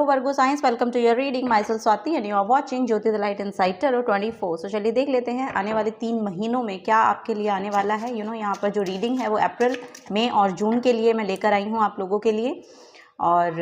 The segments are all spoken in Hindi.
Virgo signs, welcome to your reading. Myself Swati and you are watching Jyoti the Light Inside Tarot 24. So चलिए देख लेते हैं आने वाले 3 महीनों में क्या आपके लिए आने वाला है। यहाँ पर जो रीडिंग है वो अप्रैल, मई और जून के लिए मैं लेकर आई हूँ आप लोगों के लिए। और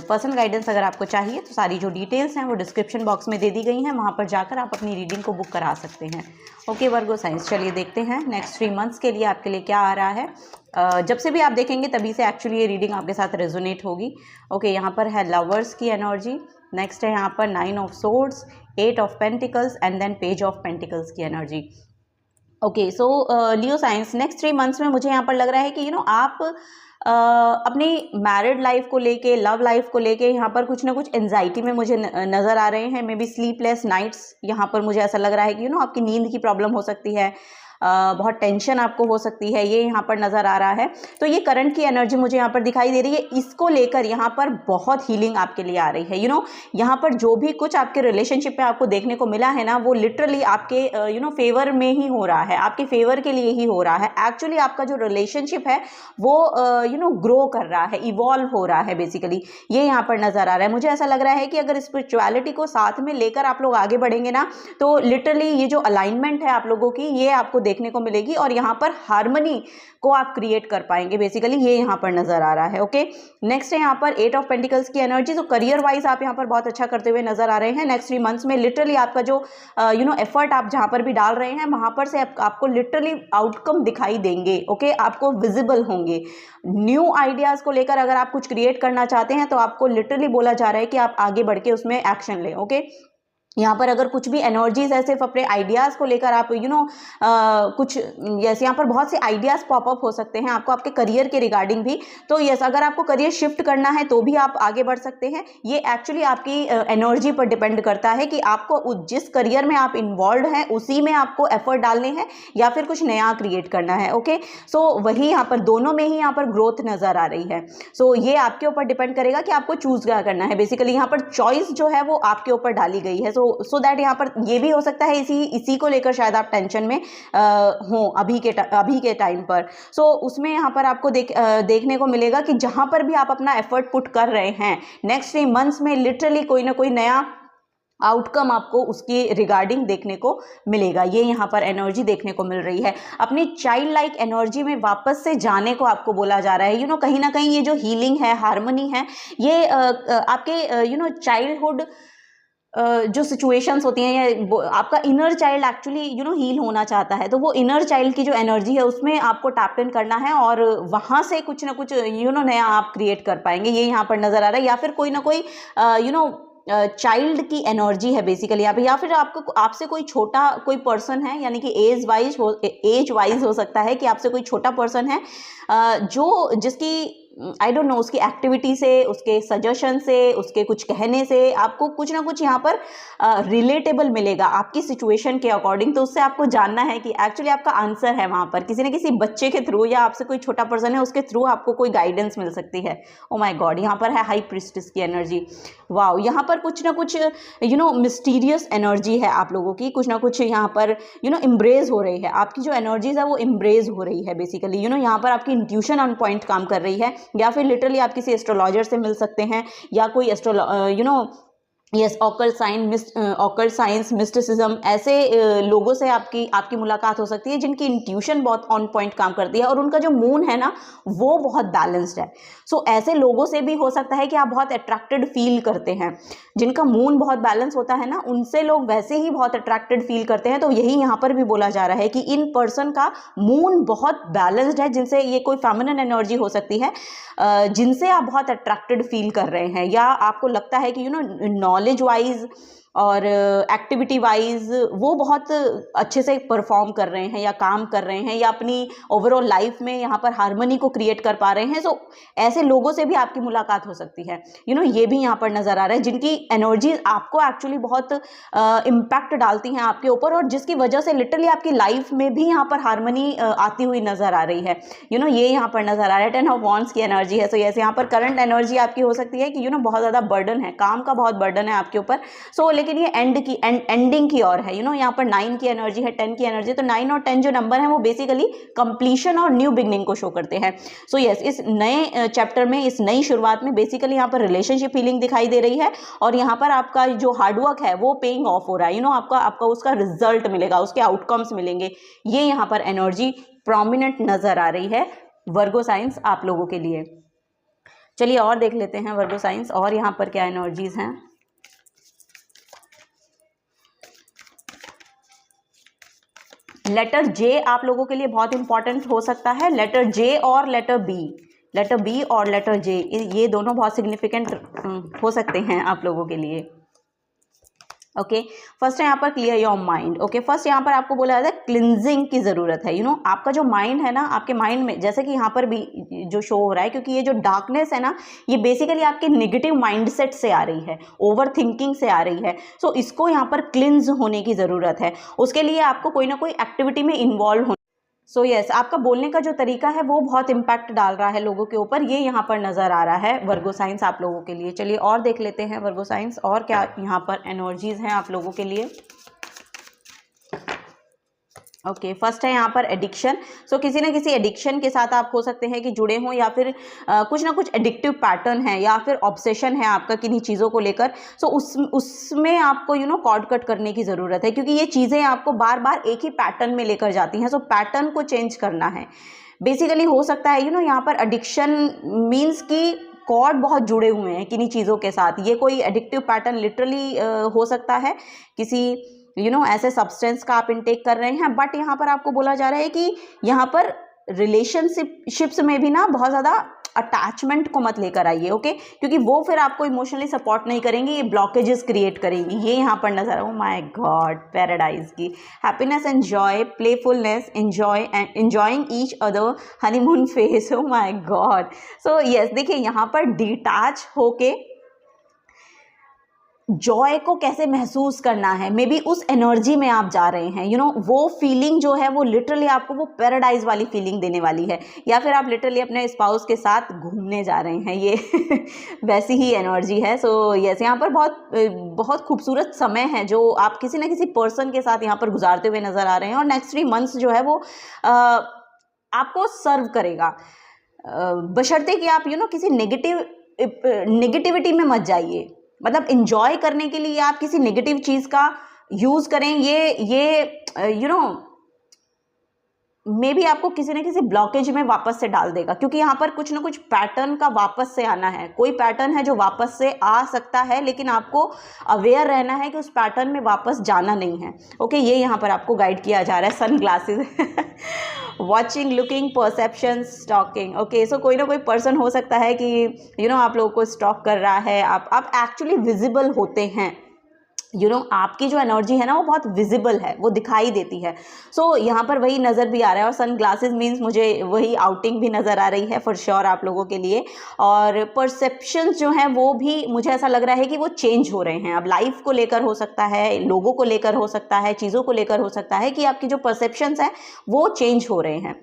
पर्सनल गाइडेंस अगर आपको चाहिए तो सारी जो डिटेल्स हैं वो डिस्क्रिप्शन बॉक्स में दे दी गई हैं, वहाँ पर जाकर आप अपनी रीडिंग को बुक करा सकते हैं। ओके वर्गो साइंस, चलिए देखते हैं नेक्स्ट 3 मंथ्स के लिए आपके लिए क्या आ रहा है। जब से भी आप देखेंगे तभी से एक्चुअली ये रीडिंग आपके साथ रेजोनेट होगी। ओके, यहाँ पर है लवर्स की एनर्जी, नेक्स्ट है यहाँ पर 9 of swords, 8 of pentacles and then page of pentacles की energy. Okay, so Leo signs, next 3 months में मुझे यहाँ पर लग रहा है कि आप अपनी मैरिड लाइफ को लेके, लव लाइफ को लेके यहाँ पर कुछ ना कुछ एंजाइटी में मुझे नज़र आ रहे हैं। मे बी स्लीपलेस नाइट्स, यहाँ पर मुझे ऐसा लग रहा है कि आपकी नींद की प्रॉब्लम हो सकती है, बहुत टेंशन आपको हो सकती है, ये यहाँ पर नज़र आ रहा है। तो ये करंट की एनर्जी मुझे यहाँ पर दिखाई दे रही है, इसको लेकर यहाँ पर बहुत हीलिंग आपके लिए आ रही है। यहाँ पर जो भी कुछ आपके रिलेशनशिप पे आपको देखने को मिला है ना, वो लिटरली आपके फेवर में ही हो रहा है, आपके फेवर के लिए ही हो रहा है। एक्चुअली आपका जो रिलेशनशिप है वो ग्रो कर रहा है, इवॉल्व हो रहा है बेसिकली, ये यहाँ पर नज़र आ रहा है। मुझे ऐसा लग रहा है कि अगर स्पिरिचुअलिटी को साथ में लेकर आप लोग आगे बढ़ेंगे ना, तो लिटरली ये जो अलाइनमेंट है आप लोगों की, ये आपको देखने को मिलेगी और यहाँ पर हार्मनी को आप क्रिएट कर पाएंगे बेसिकली, ये यहाँ पर नजर आ रहा है। ओके, नेक्स्ट है यहाँ पर 8 ऑफ पेंटिकल्स की एनर्जी। तो करियर वाइज आप यहाँ पर बहुत अच्छा करते हुए नजर आ रहे हैं। नेक्स्ट 3 मंथ्स में लिटरली आपका जो एफर्ट आप जहाँ पर भी डाल रहे हैं, वहां पर से आपको लिटरली आउटकम दिखाई देंगे। ओके, आपको विजिबल होंगे। न्यू आइडियाज को लेकर अगर आप कुछ क्रिएट करना चाहते हैं तो आपको लिटरली बोला जा रहा है कि आप आगे बढ़ के उसमें एक्शन लें। ओके, यहाँ पर अगर कुछ भी एनर्जीज है सिर्फ अपने आइडियाज़ को लेकर आप कुछ जैसे यहाँ पर बहुत से आइडियाज़ पॉपअप हो सकते हैं आपको आपके करियर के रिगार्डिंग भी। तो यस, अगर आपको करियर शिफ्ट करना है तो भी आप आगे बढ़ सकते हैं। ये एक्चुअली आपकी एनर्जी पर डिपेंड करता है कि आपको जिस करियर में आप इन्वॉल्व हैं उसी में आपको एफर्ट डालने हैं या फिर कुछ नया क्रिएट करना है। ओके, सो वही यहाँ पर दोनों में ही यहाँ पर ग्रोथ नज़र आ रही है। सो ये आपके ऊपर डिपेंड करेगा कि आपको चूज़ क्या करना है। बेसिकली यहाँ पर चॉइस जो है वो आपके ऊपर डाली गई है। सो दैट यहाँ पर ये भी हो सकता है इसी को लेकर शायद आप टेंशन में हो अभी के टाइम पर। सो उसमें यहाँ पर आपको देखने को मिलेगा कि जहां पर भी आप अपना एफर्ट पुट कर रहे हैं, नेक्स्ट 3 मंथ्स में लिटरली कोई ना कोई नया आउटकम आपको उसकी रिगार्डिंग देखने को मिलेगा। ये यहाँ पर एनर्जी देखने को मिल रही है। अपनी चाइल्ड लाइक एनर्जी में वापस से जाने को आपको बोला जा रहा है। कहीं ना कहीं ये जो हीलिंग है, हार्मनी है, ये आपके चाइल्डहुड जो सिचुएशंस होती हैं, या आपका इनर चाइल्ड एक्चुअली हील होना चाहता है, तो वो इनर चाइल्ड की जो एनर्जी है उसमें आपको टैप इन करना है और वहाँ से कुछ ना कुछ नया आप क्रिएट कर पाएंगे, ये यहाँ पर नज़र आ रहा है। या फिर कोई ना कोई चाइल्ड की एनर्जी है बेसिकली यहाँ पे, या फिर आपसे कोई छोटा कोई पर्सन है, यानी कि एज वाइज हो सकता है कि आपसे कोई छोटा पर्सन है जिसकी आई डोंट नो, उसकी एक्टिविटी से, उसके सजेशन से, उसके कुछ कहने से आपको कुछ ना कुछ यहाँ पर रिलेटेबल मिलेगा आपकी सिचुएशन के अकॉर्डिंग। तो उससे आपको जानना है कि एक्चुअली आपका आंसर है वहाँ पर किसी न किसी बच्चे के थ्रू, या आपसे कोई छोटा पर्सन है उसके थ्रू आपको कोई गाइडेंस मिल सकती है। ओ माय गॉड, यहाँ पर है हाई प्रीस्टेस की एनर्जी। वाओ, यहाँ पर कुछ ना कुछ मिस्टीरियस एनर्जी है आप लोगों की, कुछ ना कुछ यहाँ पर इम्ब्रेज हो रही है। आपकी जो एनर्जीज है वो इम्ब्रेज हो रही है बेसिकली। यहाँ पर आपकी इंट्यूशन ऑन पॉइंट काम कर रही है, या फिर लिटरली आप किसी एस्ट्रोलॉजर से मिल सकते हैं, या कोई यस ऑकल्ट साइंस, मिस्टिसिज्म, ऐसे लोगों से आपकी मुलाकात हो सकती है जिनकी इंट्यूशन बहुत ऑन पॉइंट काम करती है और उनका जो मून है ना वो बहुत बैलेंस्ड है। सो ऐसे लोगों से भी हो सकता है कि आप बहुत अट्रैक्टेड फील करते हैं। जिनका मून बहुत बैलेंस होता है ना, उनसे लोग वैसे ही बहुत अट्रैक्टेड फील करते हैं। तो यही यहाँ पर भी बोला जा रहा है कि इन पर्सन का मून बहुत बैलेंस्ड है, जिनसे ये कोई फेमिनिन एनर्जी हो सकती है, जिनसे आप बहुत अट्रैक्टेड फील कर रहे हैं, या आपको लगता है कि नॉलेज वाइज और एक्टिविटी वाइज वो बहुत अच्छे से परफॉर्म कर रहे हैं या काम कर रहे हैं, या अपनी ओवरऑल लाइफ में यहाँ पर हार्मनी को क्रिएट कर पा रहे हैं। सो ऐसे लोगों से भी आपकी मुलाकात हो सकती है। ये भी यहाँ पर नज़र आ रहा है, जिनकी एनर्जीज आपको एक्चुअली बहुत इम्पैक्ट डालती हैं आपके ऊपर, और जिसकी वजह से लिटरली आपकी लाइफ में भी यहाँ पर हार्मनी आती हुई नज़र आ रही है। ये यहाँ पर नज़र आ रहा है। 10 ऑफ वॉन्ड्स की एनर्जी है। सो यहाँ पर करंट एनर्जी आपकी हो सकती है कि बहुत ज़्यादा बर्डन है, काम का बहुत बर्डन है आपके ऊपर। सो लेकिन ये एंडिंग की ओर है। यहाँ पर 9 की एनर्जी है, 10 की एनर्जी, तो 9 और 10 जो नंबर है वो बेसिकली कंप्लीशन और न्यू बिगनिंग को शो करते हैं। सो यस, इस नए चैप्टर में, इस नई शुरुआत में बेसिकली यहाँ पर रिलेशनशिप फीलिंग दिखाई दे रही है और यहाँ पर आपका जो हार्डवर्क है वो पेइंग ऑफ हो रहा है। आपका उसका रिजल्ट मिलेगा, उसके आउटकम्स मिलेंगे। ये यहाँ पर एनर्जी प्रोमिनेंट नजर आ रही है वर्गो साइंस आप लोगों के लिए। चलिए और देख लेते हैं वर्गो साइंस और यहाँ पर क्या एनर्जीज हैं। लेटर जे आप लोगों के लिए बहुत इंपॉर्टेंट हो सकता है। लेटर जे और लेटर बी और लेटर जे, ये दोनों बहुत सिग्निफिकेंट हो सकते हैं आप लोगों के लिए। ओके, फर्स्ट है यहाँ पर clear your mind. Okay, first यहाँ पर आपको बोला जाता है क्लिनजिंग की ज़रूरत है। आपका जो माइंड है ना, आपके माइंड में जैसे कि यहाँ पर भी जो शो हो रहा है, क्योंकि ये जो डार्कनेस है ना, ये बेसिकली आपके नेगेटिव माइंडसेट से आ रही है, ओवर थिंकिंग से आ रही है। सो इसको यहाँ पर क्लिनज होने की ज़रूरत है। उसके लिए आपको कोई ना कोई एक्टिविटी में इन्वॉल्व होना। सो यस, आपका बोलने का जो तरीका है वो बहुत इम्पैक्ट डाल रहा है लोगों के ऊपर, ये यहाँ पर नज़र आ रहा है वर्गो साइंस आप लोगों के लिए। चलिए और देख लेते हैं वर्गो साइंस और क्या यहाँ पर एनर्जीज हैं आप लोगों के लिए। ओके, फर्स्ट है यहाँ पर एडिक्शन। सो किसी ना किसी एडिक्शन के साथ आप हो सकते हैं कि जुड़े हों, या फिर कुछ ना कुछ एडिक्टिव पैटर्न है या फिर ऑब्सेशन है आपका किन्हीं चीज़ों को लेकर। सो उसमें आपको कॉर्ड कट करने की ज़रूरत है, क्योंकि ये चीज़ें आपको बार बार एक ही पैटर्न में लेकर जाती हैं। सो पैटर्न को चेंज करना है बेसिकली। हो सकता है यहाँ पर एडिक्शन मीन्स कि कॉर्ड बहुत जुड़े हुए हैं किन्हीं चीज़ों के साथ। ये कोई एडिक्टिव पैटर्न लिटरली हो सकता है, किसी ऐसे सब्सटेंस का आप इनटेक कर रहे हैं। बट यहाँ पर आपको बोला जा रहा है कि यहाँ पर रिलेशनशिप्स में भी ना बहुत ज़्यादा अटैचमेंट को मत लेकर आइए। ओके, क्योंकि वो फिर आपको इमोशनली सपोर्ट नहीं करेंगी, ये ब्लॉकेजेस क्रिएट करेंगी। ये यहाँ पर नजर, ओ माय गॉड, पैराडाइज की happiness and Joy, playfulness, enjoying each other, honeymoon phase, oh my God. So yes, देखिए यहाँ पर डिटैच होके जॉय को कैसे महसूस करना है, मे बी उस एनर्जी में आप जा रहे हैं। वो फीलिंग जो है वो लिटरली आपको वो पैराडाइज वाली फीलिंग देने वाली है, या फिर आप लिटरली अपने स्पाउस के साथ घूमने जा रहे हैं, ये वैसी ही एनर्जी है। सो यस, यहाँ पर बहुत खूबसूरत समय है जो आप किसी ना किसी पर्सन के साथ यहाँ पर गुजारते हुए नजर आ रहे हैं। और नेक्स्ट 3 मंथ्स जो है वो आपको सर्व करेगा, बशर्ते कि आप किसी नेगेटिविटी में मत जाइए। मतलब इंजॉय करने के लिए आप किसी नेगेटिव चीज़ का यूज़ करें, ये मे बी आपको किसी न किसी ब्लॉकेज में वापस से डाल देगा, क्योंकि यहाँ पर कुछ ना कुछ पैटर्न का वापस से आना है। कोई पैटर्न है जो वापस से आ सकता है, लेकिन आपको अवेयर रहना है कि उस पैटर्न में वापस जाना नहीं है। ओके, ये यहाँ पर आपको गाइड किया जा रहा है। Sun glasses watching, looking, perception, stalking. Okay, so कोई ना कोई पर्सन हो सकता है कि आप लोगों को स्टॉक कर रहा है। आप एक्चुअली विजिबल होते हैं। आपकी जो एनर्जी है ना वो बहुत विजिबल है, वो दिखाई देती है। सो यहाँ पर वही नज़र भी आ रहा है। और सन ग्लासेस मीन्स मुझे वही आउटिंग भी नज़र आ रही है फॉर श्योर आप लोगों के लिए। और परसेप्शंस जो हैं वो भी मुझे ऐसा लग रहा है कि वो चेंज हो रहे हैं। अब लाइफ को लेकर हो सकता है, लोगों को लेकर हो सकता है, चीज़ों को लेकर हो सकता है कि आपकी जो परसेप्शंस हैं वो चेंज हो रहे हैं।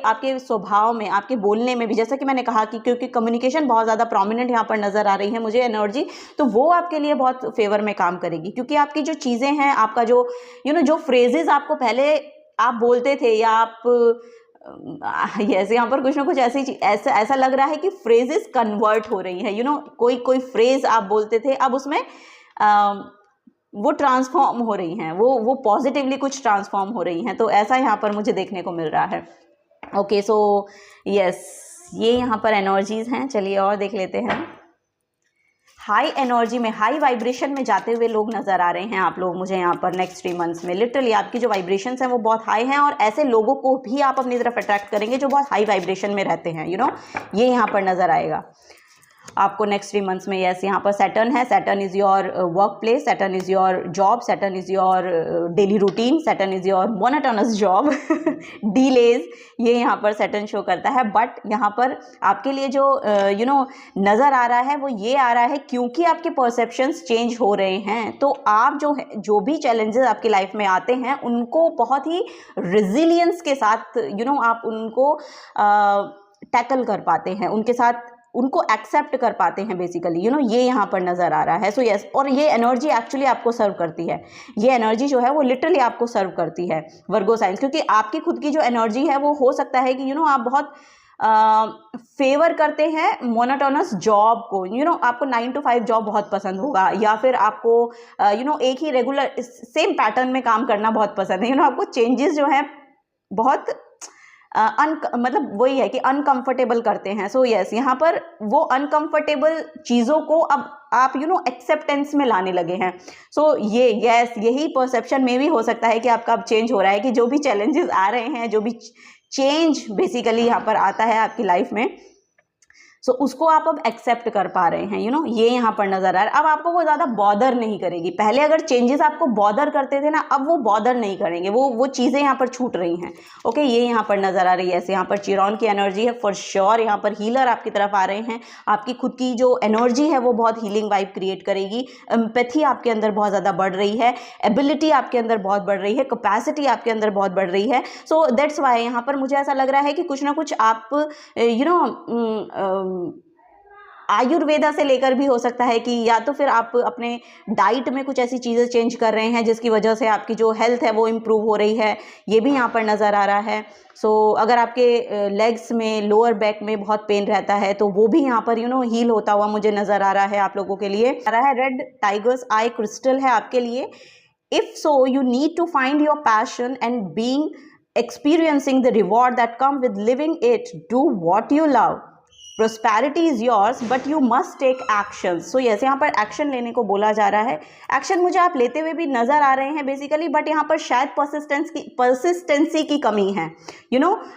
आपके स्वभाव में, आपके बोलने में भी, जैसा कि मैंने कहा कि क्योंकि कम्युनिकेशन बहुत ज़्यादा प्रोमिनेंट यहाँ पर नज़र आ रही है मुझे एनर्जी, तो वो आपके लिए बहुत फेवर में काम करेगी। क्योंकि आपकी जो चीजें हैं, आपका जो जो फ्रेजेस आपको पहले आप बोलते थे, या आप ऐसे यहाँ पर कुछ ना कुछ ऐसा लग रहा है कि फ्रेजेस कन्वर्ट हो रही है। कोई फ्रेज आप बोलते थे, अब उसमें वो ट्रांसफॉर्म हो रही हैं, वो पॉजिटिवली कुछ ट्रांसफॉर्म हो रही हैं। तो ऐसा यहाँ पर मुझे देखने को मिल रहा है। ओके, सो यस, ये यहाँ पर एनर्जीज हैं। चलिए और देख लेते हैं। हाई एनर्जी में, हाई वाइब्रेशन में जाते हुए लोग नजर आ रहे हैं आप लोग मुझे यहाँ पर नेक्स्ट 3 मंथ्स में। लिटरली आपकी जो वाइब्रेशंस हैं वो बहुत हाई हैं, और ऐसे लोगों को भी आप अपनी तरफ अट्रैक्ट करेंगे जो बहुत हाई वाइब्रेशन में रहते हैं। ये यहाँ पर नजर आएगा आपको नेक्स्ट 3 मंथ्स में। यस, यहाँ पर सैटर्न है। Saturn is your work place, Saturn is your job, Saturn is your daily routine, Saturn is your monotonous job, delays, ये यहाँ पर सैटर्न शो करता है। बट यहाँ पर आपके लिए जो नज़र आ रहा है वो ये आ रहा है, क्योंकि आपके परसेप्शंस चेंज हो रहे हैं, तो आप जो भी चैलेंजेस आपकी लाइफ में आते हैं उनको बहुत ही रिजिलियंस के साथ आप उनको टैकल कर पाते हैं, उनके साथ उनको एक्सेप्ट कर पाते हैं बेसिकली, ये यहाँ पर नज़र आ रहा है। सो यस, और ये एनर्जी एक्चुअली आपको सर्व करती है, ये एनर्जी जो है वो लिटरली आपको सर्व करती है वर्गो साइंस, क्योंकि आपकी खुद की जो एनर्जी है वो हो सकता है कि आप बहुत फेवर करते हैं मोनोटोनस जॉब को, आपको 9 to 5 जॉब बहुत पसंद होगा, या फिर आपको एक ही रेगुलर सेम पैटर्न में काम करना बहुत पसंद है, आपको चेंजेस जो है बहुत मतलब वही है कि अनकंफर्टेबल करते हैं। सो यस, यहाँ पर वो अनकंफर्टेबल चीज़ों को अब आप एक्सेप्टेंस में लाने लगे हैं। सो यही परसेप्शन में भी हो सकता है कि आपका अब चेंज हो रहा है, कि जो भी चैलेंजेस आ रहे हैं, जो भी चेंज बेसिकली यहाँ पर आता है आपकी लाइफ में, सो उसको आप अब एक्सेप्ट कर पा रहे हैं, ये यहाँ पर नजर आ रहा है। अब आपको वो ज़्यादा बॉदर नहीं करेगी। पहले अगर चेंजेस आपको बॉदर करते थे ना, अब वो बॉदर नहीं करेंगे, वो चीज़ें यहाँ पर छूट रही हैं। ओके, ये यहाँ पर नजर आ रही है। ऐसे यहाँ पर चिरॉन की एनर्जी है फॉर श्योर। यहाँ पर हीलर आपकी तरफ आ रहे हैं, आपकी खुद की जो एनर्जी है वो बहुत हीलिंग वाइब क्रिएट करेगी। एम्पैथी आपके अंदर बहुत ज़्यादा बढ़ रही है, एबिलिटी आपके अंदर बहुत बढ़ रही है, कैपेसिटी आपके अंदर बहुत बढ़ रही है। सो दैट्स वाई यहाँ पर मुझे ऐसा लग रहा है कि कुछ ना कुछ आप आयुर्वेदा से लेकर भी हो सकता है कि, या तो फिर आप अपने डाइट में कुछ ऐसी चीज़ें चेंज कर रहे हैं जिसकी वजह से आपकी जो हेल्थ है वो इम्प्रूव हो रही है, ये भी यहाँ पर नज़र आ रहा है। सो अगर आपके लेग्स में, लोअर बैक में बहुत पेन रहता है तो वो भी यहाँ पर हील होता हुआ मुझे नज़र आ रहा है आप लोगों के लिए। आ रहा है रेड टाइगर्स आई क्रिस्टल है आपके लिए। If so you need to find your passion and being experiencing the reward that come with living it. Do what you love. Prosperity is yours but you must take actions. So yes, यहाँ पर एक्शन लेने को बोला जा रहा है। एक्शन मुझे आप लेते हुए भी नज़र आ रहे हैं बेसिकली, बट यहाँ पर शायद परसिस्टेंसी की कमी है।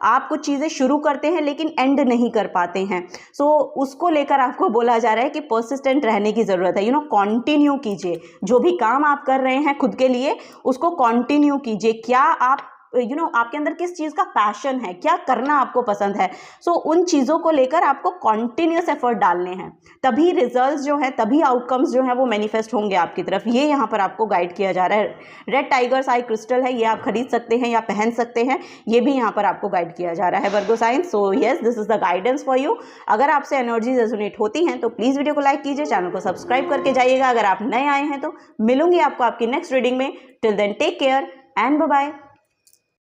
आप कुछ चीज़ें शुरू करते हैं लेकिन एंड नहीं कर पाते हैं। सो उसको लेकर आपको बोला जा रहा है कि परसिस्टेंट रहने की ज़रूरत है। कंटिन्यू कीजिए, जो भी काम आप कर रहे हैं खुद के लिए उसको कंटिन्यू कीजिए। क्या आप आपके अंदर किस चीज़ का पैशन है, क्या करना आपको पसंद है, सो उन चीज़ों को लेकर आपको कॉन्टिन्यूस एफर्ट डालने हैं, तभी रिजल्ट्स जो हैं, तभी आउटकम्स जो हैं वो मैनिफेस्ट होंगे आपकी तरफ। ये यहाँ पर आपको गाइड किया जा रहा है। रेड टाइगर्स आई क्रिस्टल है, ये आप खरीद सकते हैं या पहन सकते हैं, ये भी यहाँ पर आपको गाइड किया जा रहा है Virgo science. So yes, this is the guidance for you. अगर आपसे एनर्जी रेजोनेट होती हैं तो प्लीज़ वीडियो को लाइक कीजिए, चैनल को सब्सक्राइब करके जाइएगा। अगर आप नए आए हैं तो मिलूंगी आपको आपकी नेक्स्ट रीडिंग में। Till then take care and bye bye.